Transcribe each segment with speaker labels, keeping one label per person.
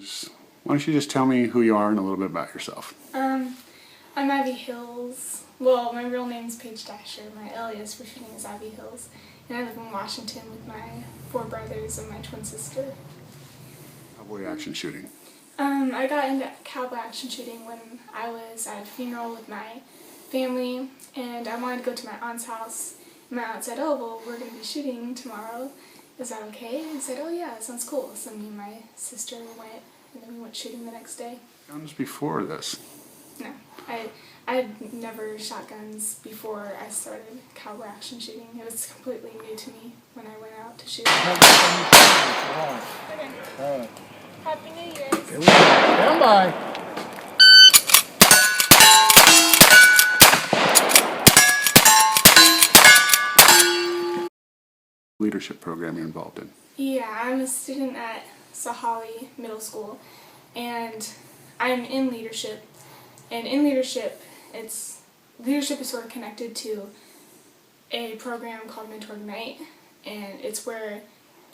Speaker 1: Why don't you just tell me who you are and a little bit about yourself?
Speaker 2: I'm Abby Hills. Well, my real name is Paige Dasher. My alias for shooting is Abby Hills. And I live in Washington with my 4 brothers and my twin sister.
Speaker 1: Cowboy action shooting.
Speaker 2: I got into cowboy action shooting when I was at a funeral with my family, and I wanted to go to my aunt's house. My aunt said, "Oh, well, we're going to be shooting tomorrow. Is that okay?" I said, "Oh yeah, that sounds cool." So me and my sister went, and then we went shooting the next day.
Speaker 1: Guns before this?
Speaker 2: No, I had never shot guns before I started cowboy action shooting. It was completely new to me when I went out to shoot. Okay. Happy New Year's.
Speaker 3: Stand by.
Speaker 1: Leadership program you're involved in?
Speaker 2: Yeah, I'm a student at Sahalee Middle School, and I'm in leadership. And in leadership, leadership is sort of connected to a program called Mentor Ignite, and it's where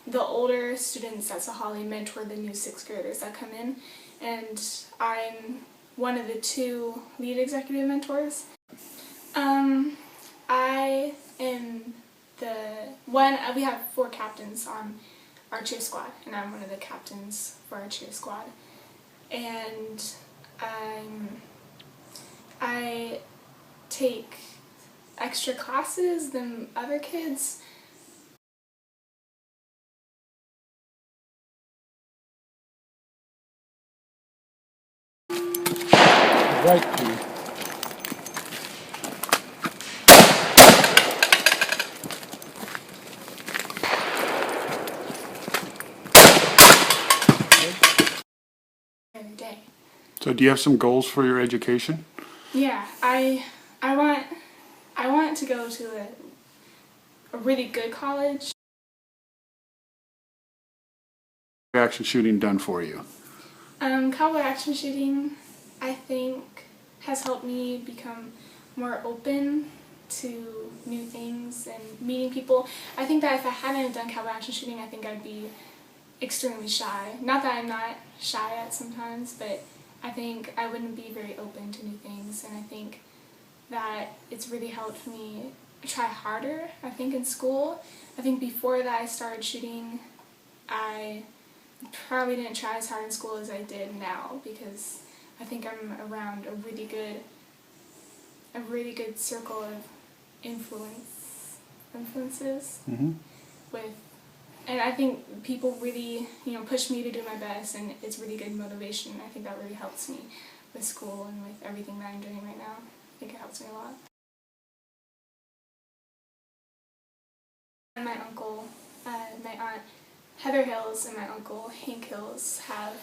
Speaker 2: the older students at Sahalee mentor the new 6th graders that come in, and I'm one of the 2 lead executive mentors. I am we have 4 captains on our cheer squad, and I'm one of the captains for our cheer squad. And I take extra classes than other kids.
Speaker 3: Right, please.
Speaker 2: Every day.
Speaker 1: So do you have some goals for your education?
Speaker 2: Yeah, I want to go to a really good college.
Speaker 1: Action shooting done for you?
Speaker 2: Cowboy action shooting, I think, has helped me become more open to new things and meeting people. I think that if I hadn't done cowboy action shooting, I think I'd be extremely shy. Not that I'm not shy at sometimes, but I think I wouldn't be very open to new things, and I think that it's really helped me try harder, I think, in school. I think before that I started shooting, I probably didn't try as hard in school as I did now, because I think I'm around a really good circle of influences and I think people really, push me to do my best, and it's really good motivation. I think that really helps me with school and with everything that I'm doing right now. I think it helps me a lot. And my uncle, my aunt Heather Hills and my uncle Hank Hills have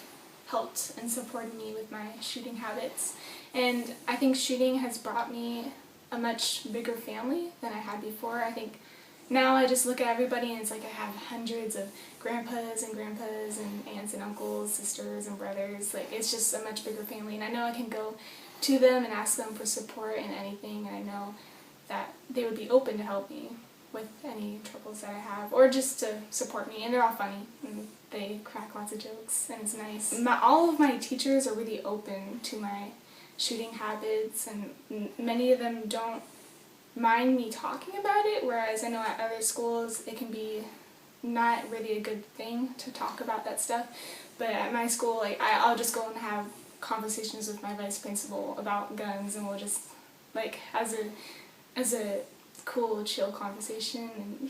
Speaker 2: helped and supported me with my shooting habits. And I think shooting has brought me a much bigger family than I had before. I think now I just look at everybody and it's like I have hundreds of grandpas and aunts and uncles, sisters and brothers. Like, it's just a much bigger family, and I know I can go to them and ask them for support in anything, and I know that they would be open to help me with any troubles that I have, or just to support me. And they're all funny, and they crack lots of jokes, and it's nice. All of my teachers are really open to my shooting habits, and many of them don't mind me talking about it, whereas I know at other schools it can be not really a good thing to talk about that stuff. But at my school, like, I'll just go and have conversations with my vice principal about guns, and we'll just, like, as a cool, chill conversation. And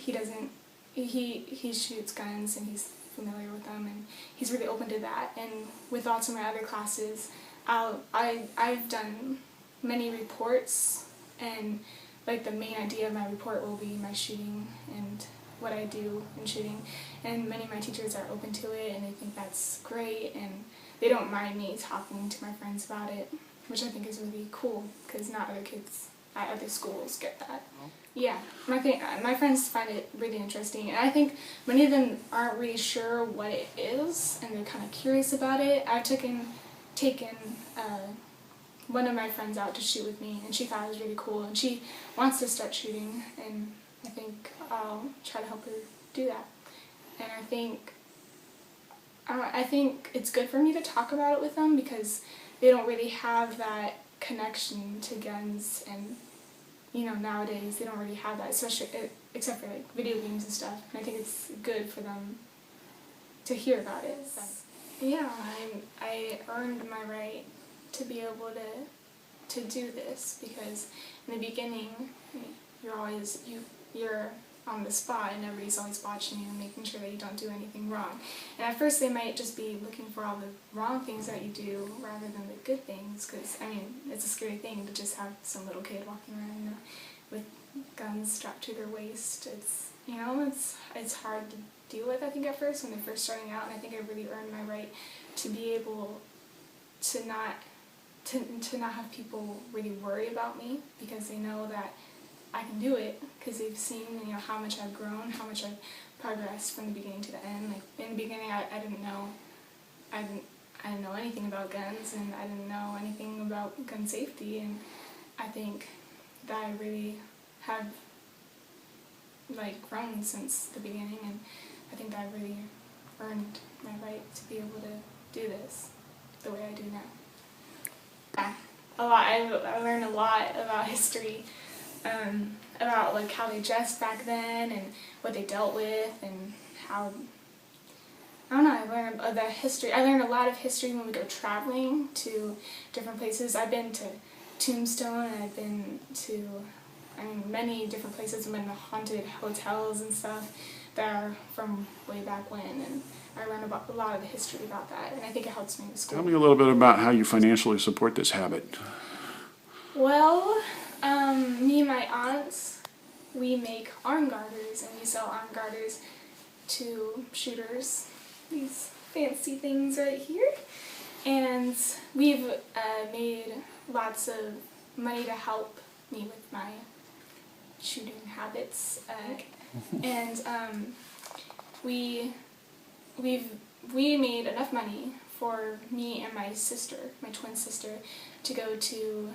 Speaker 2: he shoots guns and he's familiar with them, and he's really open to that. And with lots of my other classes, I've done many reports, and like the main idea of my report will be my shooting and what I do in shooting, and many of my teachers are open to it, and they think that's great, and they don't mind me talking to my friends about it, which I think is really cool, because not other kids at other schools get that. Yeah, my friends find it really interesting, and I think many of them aren't really sure what it is, and they're kind of curious about it. I've taken one of my friends out to shoot with me, and she thought it was really cool, and she wants to start shooting, and I think I'll try to help her do that. And I think I think it's good for me to talk about it with them because they don't really have that connection to guns, and nowadays they don't really have that, especially except for like video games and stuff. And I think it's good for them to hear about it. So, yeah, I earned my right to be able to do this because in the beginning you're on the spot and everybody's always watching you and making sure that you don't do anything wrong. And at first they might just be looking for all the wrong things that you do rather than the good things, because it's a scary thing to just have some little kid walking around with guns strapped to their waist. It's hard to deal with, I think, at first when they're first starting out, and I think I really earned my right to be able to not have people really worry about me because they know that I can do it, because they've seen how much I've grown, how much I've progressed from the beginning to the end. Like in the beginning, I didn't know anything about guns, and I didn't know anything about gun safety, and I think that I really have grown since the beginning, and I think that I really earned my right to be able to do this the way I do now. Yeah, a lot. I learned a lot about history. About how they dressed back then and what they dealt with and how, I don't know, I learned the history. I learned a lot of history when we go traveling to different places. I've been to Tombstone, and I've been to many different places. I've been to haunted hotels and stuff that are from way back when, and I learned about a lot of the history about that, and I think it helps me with school.
Speaker 1: Tell me a little bit about how you financially support this habit.
Speaker 2: Well, me and my aunts, we make arm garters, and we sell arm garters to shooters, these fancy things right here, and we've made lots of money to help me with my shooting habits, and we made enough money for me and my sister, my twin sister, to go to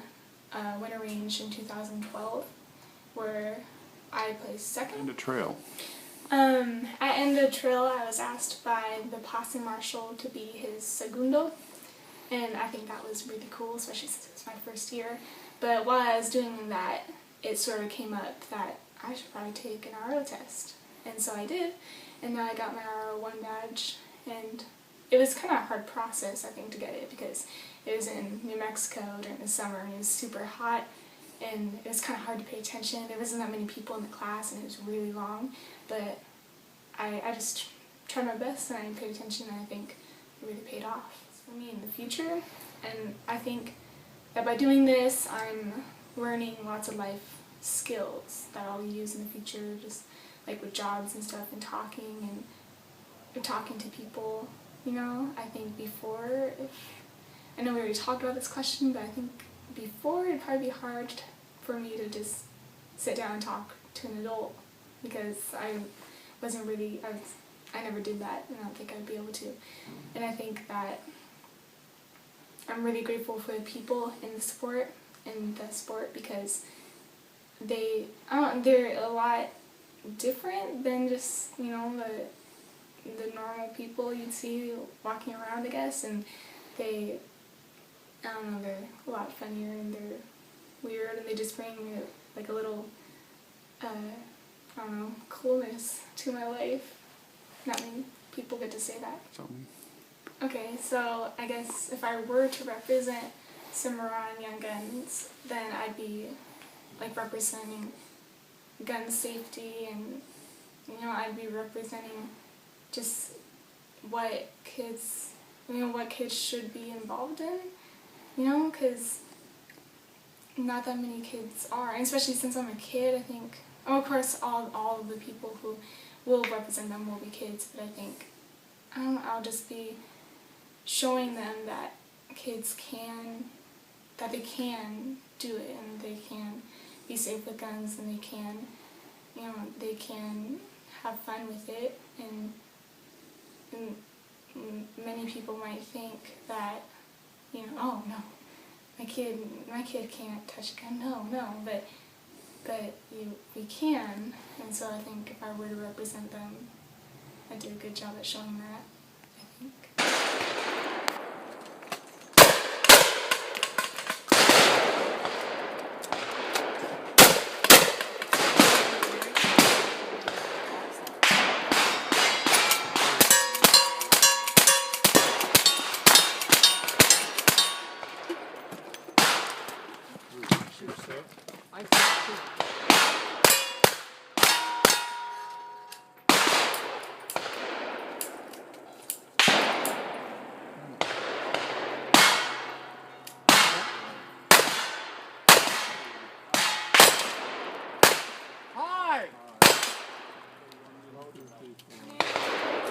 Speaker 2: Winter Range in 2012, where I placed second.
Speaker 1: And a trail.
Speaker 2: At End of Trail, I was asked by the posse marshal to be his segundo, and I think that was really cool, especially since it was my first year. But while I was doing that, it sort of came up that I should probably take an RO test, and so I did, and now I got my RO1 badge, and it was kind of a hard process, I think, to get it, because it was in New Mexico during the summer, and it was super hot, and it was kind of hard to pay attention. There wasn't that many people in the class, and it was really long, but I just tried my best, and I paid attention, and I think it really paid off for me in the future. And I think that by doing this, I'm learning lots of life skills that I'll use in the future, just like with jobs and stuff, and talking to people. I think before, I know we already talked about this question, but I think before it'd probably be hard for me to just sit down and talk to an adult, because I never did that, and I don't think I'd be able to. And I think that I'm really grateful for the people in the sport, because they're a lot different than just, the normal people you'd see walking around, I guess, and they're a lot funnier, and they're weird, and they just bring a little, coolness to my life. Not many people get to say that. Okay, so I guess if I were to represent Cimarron Young Guns, then I'd be representing gun safety, and I'd be representing just what kids should be involved in, because not that many kids are, and especially since I'm a kid, I think, of course all of the people who will represent them will be kids, but I think I'll just be showing them that kids they can do it, and they can be safe with guns, and they can have fun with it, and many people might think that, oh no, my kid can't touch a gun. No, but we can, and so I think if I were to represent them, I'd do a good job at showing that, I think.
Speaker 3: I think too.